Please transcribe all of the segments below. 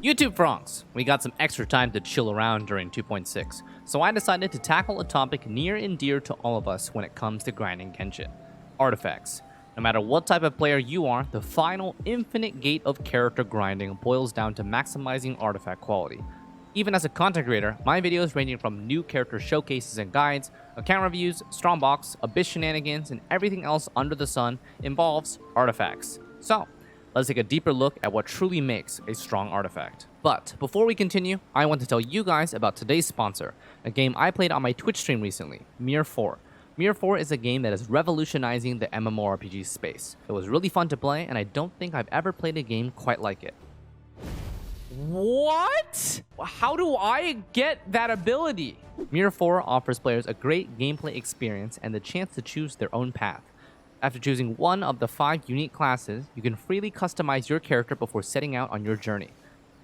YouTube fronks! We got some extra time to chill around during 2.6, so I decided to tackle a topic near and dear to all of us when it comes to grinding Genshin: artifacts. No matter what type of player you are, the final infinite gate of character grinding boils down to maximizing artifact quality. Even as a content creator, my videos ranging from new character showcases and guides, account reviews, strongbox, abyss shenanigans, and everything else under the sun involves artifacts. So, let's take a deeper look at what truly makes a strong artifact. But before we continue, I want to tell you guys about today's sponsor, a game I played on my Twitch stream recently, Mir 4. Mir 4 is a game that is revolutionizing the MMORPG space. It was really fun to play, and I don't think I've ever played a game quite like it. What? How do I get that ability? Mir 4 offers players a great gameplay experience and the chance to choose their own path. After choosing one of the 5 unique classes, you can freely customize your character before setting out on your journey.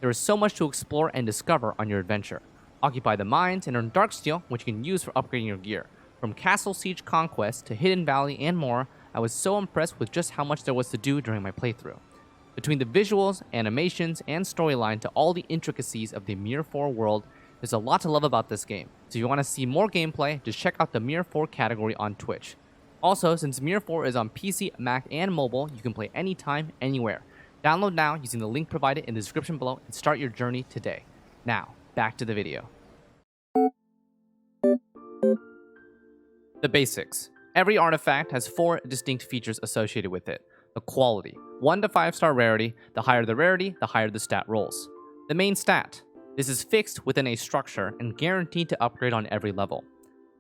There is so much to explore and discover on your adventure. Occupy the mines and earn Darksteel, which you can use for upgrading your gear. From Castle Siege Conquest to Hidden Valley and more, I was so impressed with just how much there was to do during my playthrough. Between the visuals, animations, and storyline to all the intricacies of the Mir 4 world, there's a lot to love about this game. So if you want to see more gameplay, just check out the Mir 4 category on Twitch. Also, since Mir 4 is on PC, Mac, and mobile, you can play anytime, anywhere. Download now using the link provided in the description below and start your journey today. Now, back to the video. The basics. Every artifact has 4 distinct features associated with it. The quality. 1 to 5 star rarity. The higher the rarity, the higher the stat rolls. The main stat. This is fixed within a structure and guaranteed to upgrade on every level.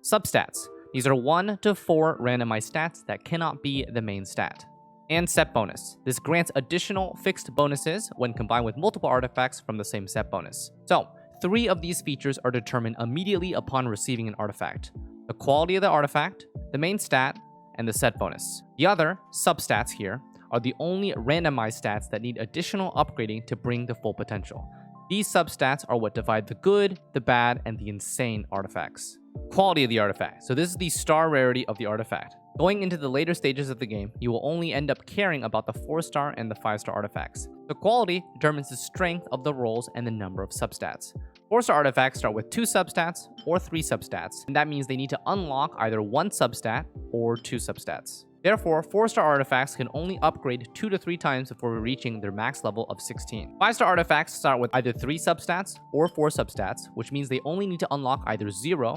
Substats. These are 1 to 4 randomized stats that cannot be the main stat. And set bonus. This grants additional fixed bonuses when combined with multiple artifacts from the same set bonus. So, 3 of these features are determined immediately upon receiving an artifact: the quality of the artifact, the main stat, and the set bonus. The other, substats here, are the only randomized stats that need additional upgrading to bring the full potential. These substats are what divide the good, the bad, and the insane artifacts. Quality of the artifact. So this is the star rarity of the artifact. Going into the later stages of the game, you will only end up caring about the 4-star and the 5-star artifacts. The quality determines the strength of the rolls and the number of substats. 4-star artifacts start with 2 substats or 3 substats, and that means they need to unlock either 1 substat or 2 substats. Therefore, 4-star artifacts can only upgrade 2 to 3 times before reaching their max level of 16. 5-star artifacts start with either 3 substats or 4 substats, which means they only need to unlock either 0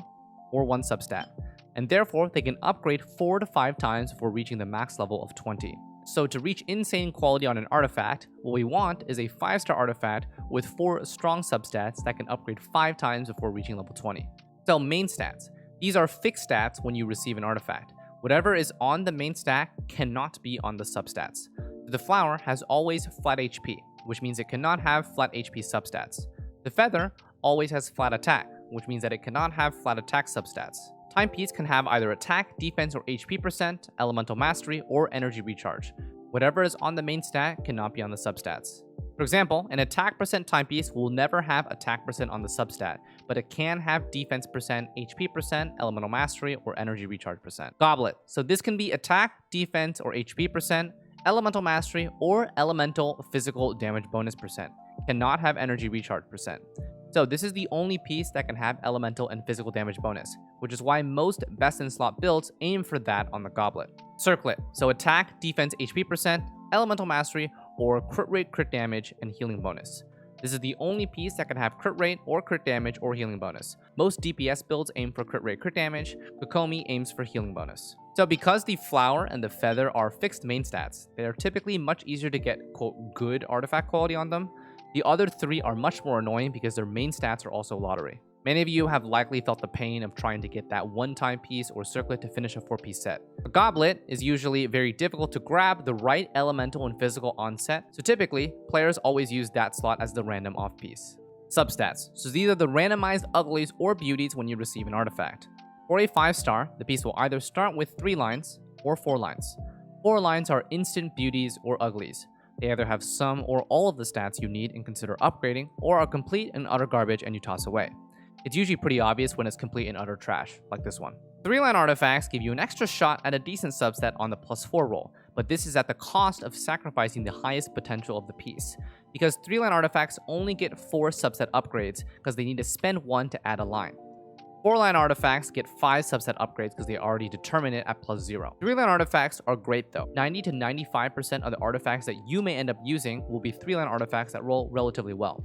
or 1 substat, and therefore they can upgrade 4 to 5 times before reaching the max level of 20. So to reach insane quality on an artifact, what we want is a 5-star artifact with 4 strong substats that can upgrade 5 times before reaching level 20. So main stats. These are fixed stats when you receive an artifact. Whatever is on the main stat cannot be on the substats. The flower has always flat HP, which means it cannot have flat HP substats. The feather always has flat attack, which means that it cannot have flat attack substats. Timepiece can have either attack, defense, or HP percent, elemental mastery, or energy recharge. Whatever is on the main stat cannot be on the substats. For example, an attack percent timepiece will never have attack percent on the substat, but it can have defense percent, HP percent, elemental mastery, or energy recharge percent. Goblet. So this can be attack, defense, or HP percent, elemental mastery, or elemental physical damage bonus percent. Cannot have energy recharge percent. So this is the only piece that can have elemental and physical damage bonus, which is why most best-in-slot builds aim for that on the goblet. Circlet. So attack, defense, HP percent, elemental mastery, or crit rate, crit damage, and healing bonus. This is the only piece that can have crit rate or crit damage or healing bonus. Most DPS builds aim for crit rate, crit damage. Kokomi aims for healing bonus. So because the flower and the feather are fixed main stats, they are typically much easier to get, quote, good artifact quality on them. The other 3 are much more annoying because their main stats are also lottery. Many of you have likely felt the pain of trying to get that 1 timepiece or circlet to finish a 4-piece set. A goblet is usually very difficult to grab the right elemental and physical onset, so typically, players always use that slot as the random off piece. Substats. So these are the randomized uglies or beauties when you receive an artifact. For a 5-star, the piece will either start with 3 lines or 4 lines. 4 lines are instant beauties or uglies. They either have some or all of the stats you need and consider upgrading, or are complete and utter garbage and you toss away. It's usually pretty obvious when it's complete and utter trash, like this one. 3-line artifacts give you an extra shot at a decent substat on the +4 roll, but this is at the cost of sacrificing the highest potential of the piece. because 3-line artifacts only get 4 subset upgrades because they need to spend 1 to add a line. 4-line artifacts get 5 subset upgrades because they already determine it at +0. 3-line artifacts are great though. 90 to 95% of the artifacts that you may end up using will be 3-line artifacts that roll relatively well.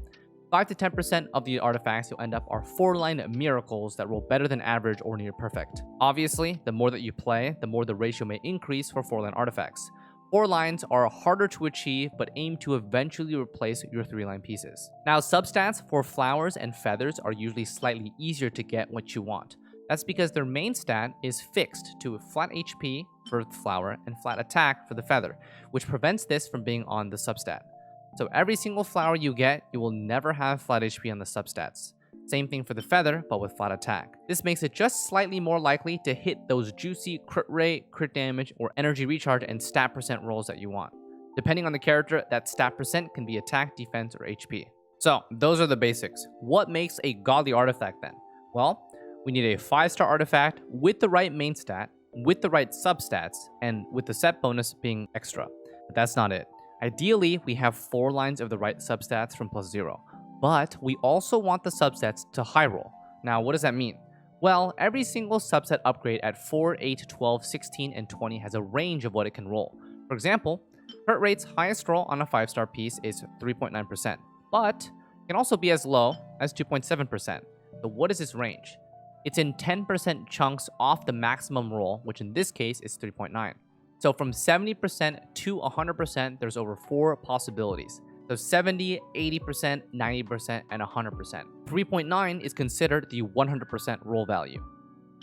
5 to 10% of the artifacts you'll end up are 4-line miracles that roll better than average or near perfect. Obviously, the more that you play, the more the ratio may increase for 4-line artifacts. 4 lines are harder to achieve, but aim to eventually replace your 3-line pieces. Now, substats for flowers and feathers are usually slightly easier to get what you want. That's because their main stat is fixed to flat HP for the flower and flat attack for the feather, which prevents this from being on the substat. So every single flower you get, you will never have flat HP on the substats. Same thing for the feather, but with flat attack. This makes it just slightly more likely to hit those juicy crit rate, crit damage, or energy recharge and stat percent rolls that you want. Depending on the character, that stat percent can be attack, defense, or HP. So those are the basics. What makes a godly artifact then? Well, we need a 5-star artifact with the right main stat, with the right substats, and with the set bonus being extra. But that's not it. Ideally, we have 4 lines of the right substats from +0. But we also want the subsets to high roll. Now, what does that mean? Well, every single subset upgrade at 4, 8, 12, 16, and 20 has a range of what it can roll. For example, crit rate's highest roll on a 5-star piece is 3.9%, but it can also be as low as 2.7%. So what is this range? It's in 10% chunks off the maximum roll, which in this case is 3.9. So from 70% to 100%, there's over 4 possibilities. So 70, 80%, 90%, and 100%. 3.9 is considered the 100% roll value.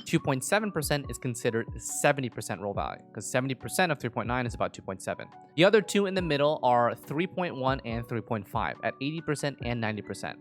2.7% is considered 70% roll value, because 70% of 3.9 is about 2.7. The other two in the middle are 3.1 and 3.5 at 80% and 90%.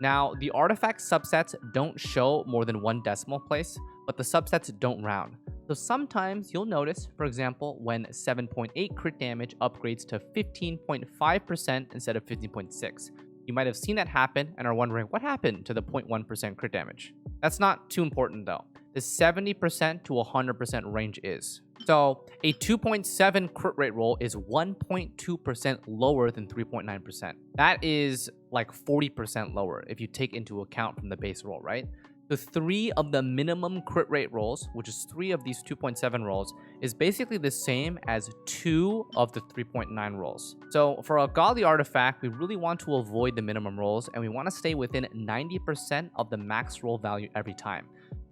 Now, the artifact subsets don't show more than 1 decimal place, but the subsets don't round. So sometimes you'll notice, for example, when 7.8 crit damage upgrades to 15.5% instead of 15.6. You might have seen that happen and are wondering what happened to the 0.1% crit damage. That's not too important though. The 70% to 100% range is. So a 2.7 crit rate roll is 1.2% lower than 3.9%. That is like 40% lower if you take into account from the base roll, right? The 3 of the minimum crit rate rolls, which is 3 of these 2.7 rolls, is basically the same as 2 of the 3.9 rolls. So for a godly artifact, we really want to avoid the minimum rolls, and we want to stay within 90% of the max roll value every time.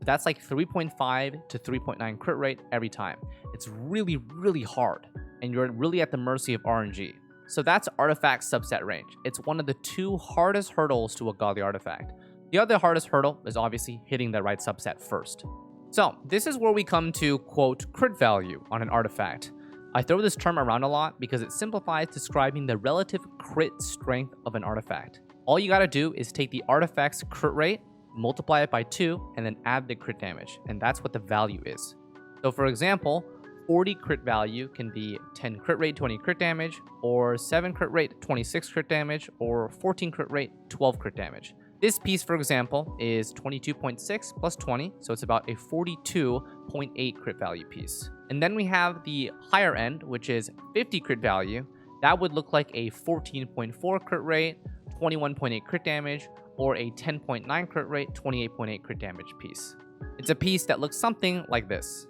That's like 3.5 to 3.9 crit rate every time. It's really, really hard, and you're really at the mercy of RNG. So that's artifact subset range. It's one of the 2 hardest hurdles to a godly artifact. The other hardest hurdle is obviously hitting the right subset first. So this is where we come to, quote, crit value on an artifact. I throw this term around a lot because it simplifies describing the relative crit strength of an artifact. All you gotta do is take the artifact's crit rate, multiply it by 2, and then add the crit damage, and that's what the value is. So for example, 40 crit value can be 10 crit rate, 20 crit damage, or 7 crit rate, 26 crit damage, or 14 crit rate, 12 crit damage. This piece, for example, is 22.6 plus 20, so it's about a 42.8 crit value piece. And then we have the higher end, which is 50 crit value. That would look like a 14.4 crit rate, 21.8 crit damage, or a 10.9 crit rate, 28.8 crit damage piece. It's a piece that looks something like this.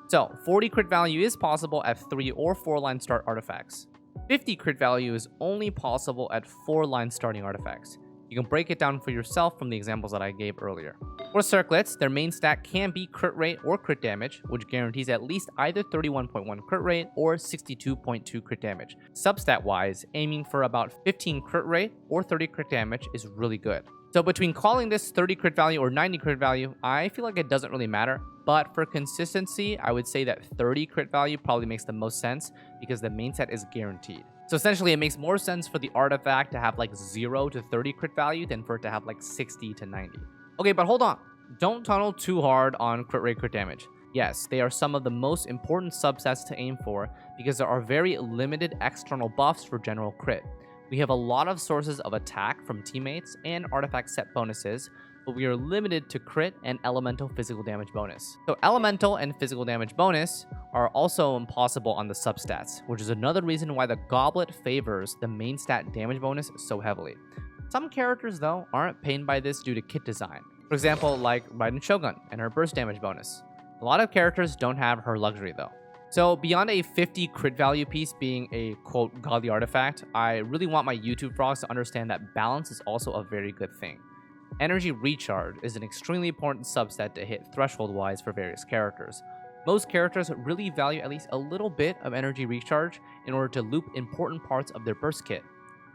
So 40 crit value is possible at 3 or 4 line start artifacts. 50 crit value is only possible at 4 line starting artifacts. You can break it down for yourself from the examples that I gave earlier. For circlets, their main stat can be crit rate or crit damage, which guarantees at least either 31.1 crit rate or 62.2 crit damage. Substat-wise, aiming for about 15 crit rate or 30 crit damage is really good. So between calling this 30 crit value or 90 crit value, I feel like it doesn't really matter. But for consistency, I would say that 30 crit value probably makes the most sense because the main set is guaranteed. So essentially, it makes more sense for the artifact to have like 0 to 30 crit value than for it to have like 60 to 90. Okay, but hold on. Don't tunnel too hard on crit rate, crit damage. Yes, they are some of the most important subsets to aim for because there are very limited external buffs for general crit. We have a lot of sources of attack from teammates and artifact set bonuses, but we are limited to crit and elemental physical damage bonus. So elemental and physical damage bonus are also impossible on the substats, which is another reason why the goblet favors the main stat damage bonus so heavily. Some characters, though, aren't pained by this due to kit design. For example, like Raiden Shogun and her burst damage bonus. A lot of characters don't have her luxury, though. So beyond a 50 crit value piece being a quote godly artifact, I really want my YouTube frogs to understand that balance is also a very good thing. Energy recharge is an extremely important subset to hit threshold-wise for various characters. Most characters really value at least a little bit of energy recharge in order to loop important parts of their burst kit.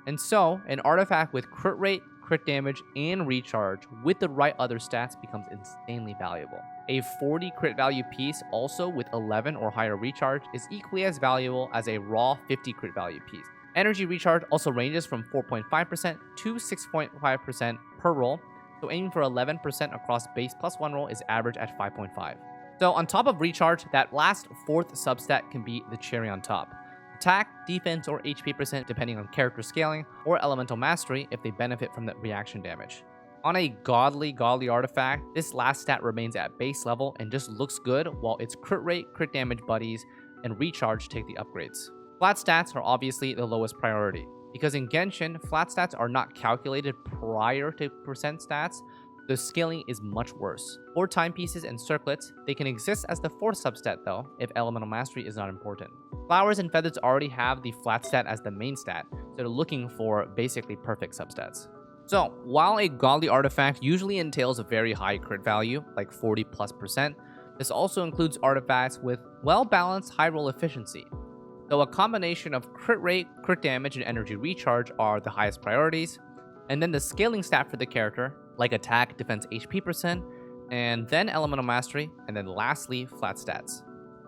And so, an artifact with crit rate, crit damage, and recharge with the right other stats becomes insanely valuable. A 40 crit value piece also with 11 or higher recharge is equally as valuable as a raw 50 crit value piece. Energy recharge also ranges from 4.5% to 6.5% per roll, so aiming for 11% across base plus 1 roll is average at 5.5. So on top of recharge, that last fourth substat can be the cherry on top. Attack, defense, or HP percent depending on character scaling, or elemental mastery if they benefit from the reaction damage. On a godly artifact, this last stat remains at base level and just looks good, while its crit rate, crit damage buddies, and recharge take the upgrades. Flat stats are obviously the lowest priority, because in Genshin, flat stats are not calculated prior to percent stats, the scaling is much worse. For timepieces and circlets, they can exist as the fourth substat though, if elemental mastery is not important. Flowers and feathers already have the flat stat as the main stat, so they're looking for basically perfect substats. So, while a godly artifact usually entails a very high crit value, like 40+%, this also includes artifacts with well-balanced high roll efficiency. So a combination of crit rate, crit damage, and energy recharge are the highest priorities, and then the scaling stat for the character, like attack, defense, HP percent, and then elemental mastery, and then lastly, flat stats.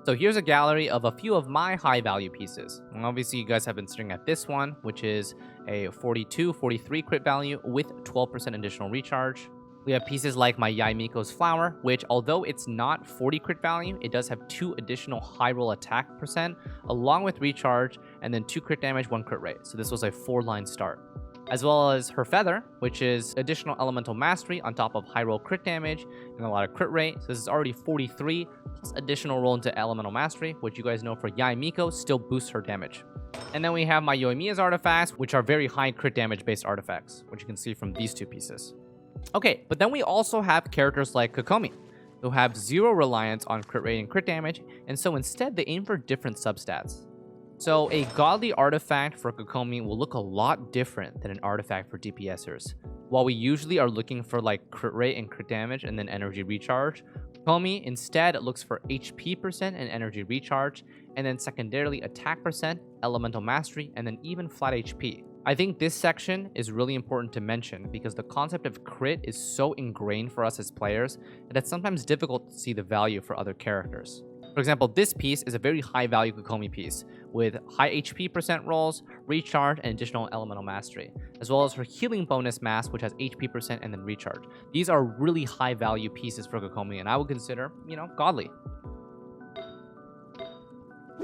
So here's a gallery of a few of my high value pieces. And obviously you guys have been staring at this one, which is a 42, 43 crit value with 12% additional recharge. We have pieces like my Yai Miko's Flower, which although it's not 40 crit value, it does have 2 additional high roll attack percent, along with recharge, and then 2 crit damage, 1 crit rate. So this was a 4-line start. As well as her Feather, which is additional elemental mastery on top of high roll crit damage and a lot of crit rate. So this is already 43, plus additional roll into elemental mastery, which you guys know for Yai Miko still boosts her damage. And then we have my Yoimiya's artifacts, which are very high crit damage based artifacts, which you can see from these two pieces. Okay, but then we also have characters like Kokomi, who have 0 reliance on crit rate and crit damage, and so instead they aim for different substats. So a godly artifact for Kokomi will look a lot different than an artifact for DPSers. While we usually are looking for like crit rate and crit damage and then energy recharge, Kokomi instead looks for HP percent and energy recharge, and then secondarily attack percent, elemental mastery, and then even flat HP. I think this section is really important to mention because the concept of crit is so ingrained for us as players that it's sometimes difficult to see the value for other characters. For example, this piece is a very high value Kokomi piece with high HP percent rolls, recharge, and additional elemental mastery, as well as her healing bonus mask, which has HP percent and then recharge. These are really high value pieces for Kokomi, and I would consider, godly.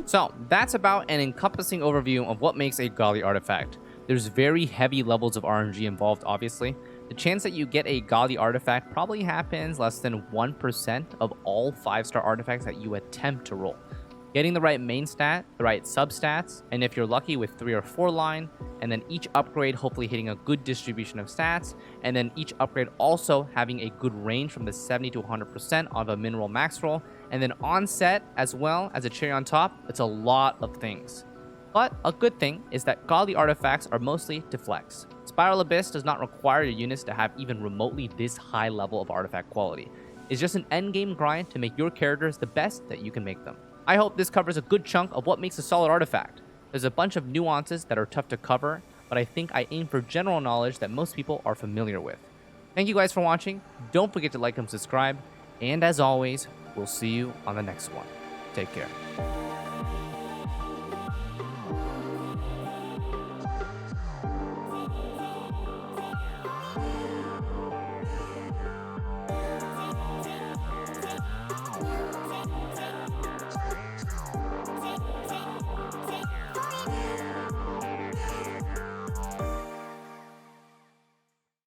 So that's about an encompassing overview of what makes a godly artifact. There's very heavy levels of RNG involved, obviously. The chance that you get a godly artifact probably happens less than 1% of all 5-star artifacts that you attempt to roll. Getting the right main stat, the right substats, and if you're lucky with 3 or 4 line, and then each upgrade hopefully hitting a good distribution of stats, and then each upgrade also having a good range from the 70 to 100% of a min roll max roll, and then onset as well as a cherry on top, it's a lot of things. But a good thing is that godly artifacts are mostly to flex. Spiral Abyss does not require your units to have even remotely this high level of artifact quality. It's just an endgame grind to make your characters the best that you can make them. I hope this covers a good chunk of what makes a solid artifact. There's a bunch of nuances that are tough to cover, but I think I aim for general knowledge that most people are familiar with. Thank you guys for watching. Don't forget to like and subscribe. And as always, we'll see you on the next one. Take care.